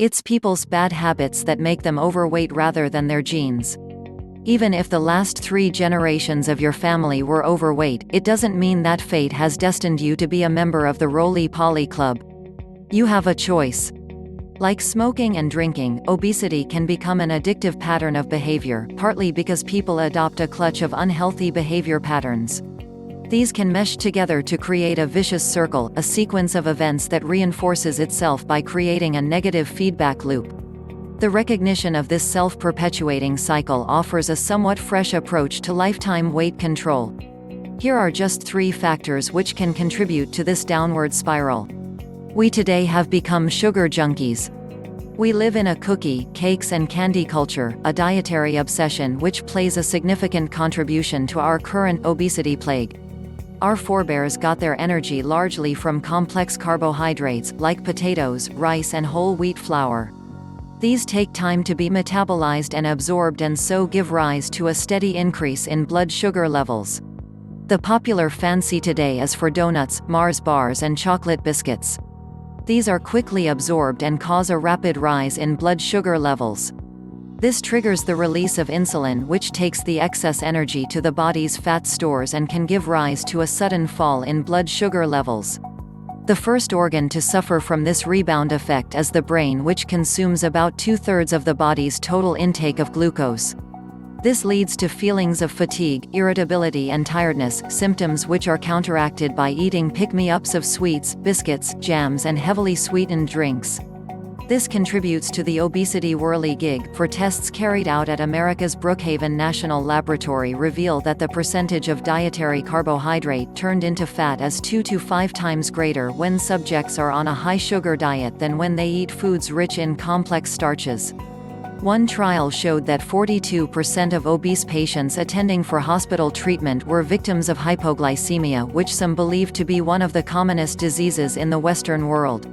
It's people's bad habits that make them overweight rather than their genes. Even if the last 3 generations of your family were overweight, it doesn't mean that fate has destined you to be a member of the roly-poly club. You have a choice. Like smoking and drinking, obesity can become an addictive pattern of behavior, partly because people adopt a clutch of unhealthy behavior patterns. These can mesh together to create a vicious circle, a sequence of events that reinforces itself by creating a negative feedback loop. The recognition of this self-perpetuating cycle offers a somewhat fresh approach to lifetime weight control. Here are just 3 factors which can contribute to this downward spiral. We today have become sugar junkies. We live in a cookie, cakes and candy culture, a dietary obsession which plays a significant contribution to our current obesity plague. Our forebears got their energy largely from complex carbohydrates, like potatoes, rice and whole wheat flour. These take time to be metabolized and absorbed and so give rise to a steady increase in blood sugar levels. The popular fancy today is for doughnuts, Mars bars and chocolate biscuits. These are quickly absorbed and cause a rapid rise in blood sugar levels. This triggers the release of insulin, which takes the excess energy to the body's fat stores and can give rise to a sudden fall in blood sugar levels. The first organ to suffer from this rebound effect is the brain, which consumes about 2/3 of the body's total intake of glucose. This leads to feelings of fatigue, irritability and tiredness, symptoms which are counteracted by eating pick-me-ups of sweets, biscuits, jams and heavily sweetened drinks. This contributes to the obesity whirly-gig, for tests carried out at America's Brookhaven National Laboratory reveal that the percentage of dietary carbohydrate turned into fat is 2 to 5 times greater when subjects are on a high-sugar diet than when they eat foods rich in complex starches. One trial showed that 42% of obese patients attending for hospital treatment were victims of hypoglycaemia, which some believe to be one of the commonest diseases in the Western world.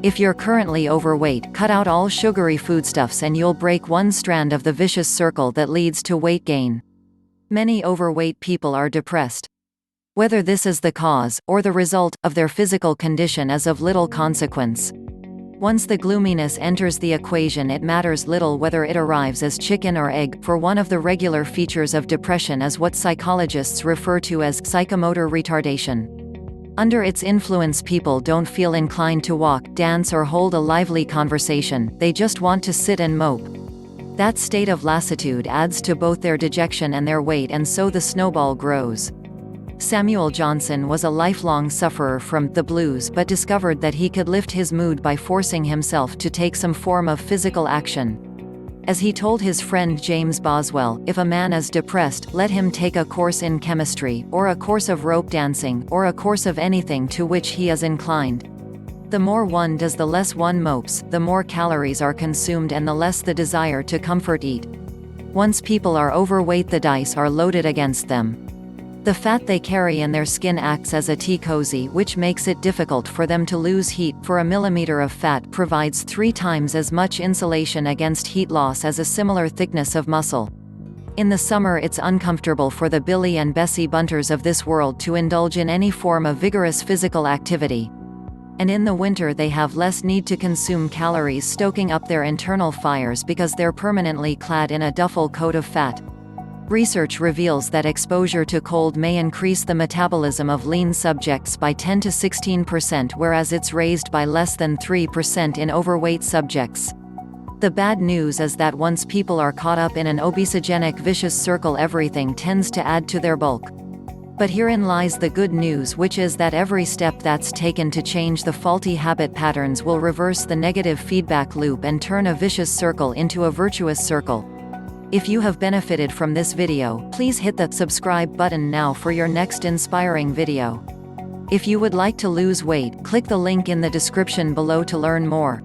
If you're currently overweight, cut out all sugary foodstuffs and you'll break one strand of the vicious circle that leads to weight gain. Many overweight people are depressed. Whether this is the cause, or the result, of their physical condition is of little consequence. Once the gloominess enters the equation, it matters little whether it arrives as chicken or egg, for one of the regular features of depression is what psychologists refer to as psychomotor retardation. Under its influence, people don't feel inclined to walk, dance or hold a lively conversation, they just want to sit and mope. That state of lassitude adds to both their dejection and their weight, and so the snowball grows. Samuel Johnson was a lifelong sufferer from the blues but discovered that he could lift his mood by forcing himself to take some form of physical action. As he told his friend James Boswell, if a man is depressed, let him take a course in chemistry, or a course of rope dancing, or a course of anything to which he is inclined. The more one does, the less one mopes, the more calories are consumed and the less the desire to comfort eat. Once people are overweight, the dice are loaded against them. The fat they carry in their skin acts as a T-cozy, which makes it difficult for them to lose heat, for a millimeter of fat provides 3 times as much insulation against heat loss as a similar thickness of muscle. In the summer, it's uncomfortable for the Billy and Bessie Bunters of this world to indulge in any form of vigorous physical activity. And in the winter they have less need to consume calories, stoking up their internal fires because they're permanently clad in a duffel coat of fat. Research reveals that exposure to cold may increase the metabolism of lean subjects by 10 to 16%, whereas it's raised by less than 3% in overweight subjects. The bad news is that once people are caught up in an obesogenic vicious circle, everything tends to add to their bulk. But herein lies the good news, which is that every step that's taken to change the faulty habit patterns will reverse the negative feedback loop and turn a vicious circle into a virtuous circle. If you have benefited from this video, please hit the subscribe button now for your next inspiring video. If you would like to lose weight, click the link in the description below to learn more.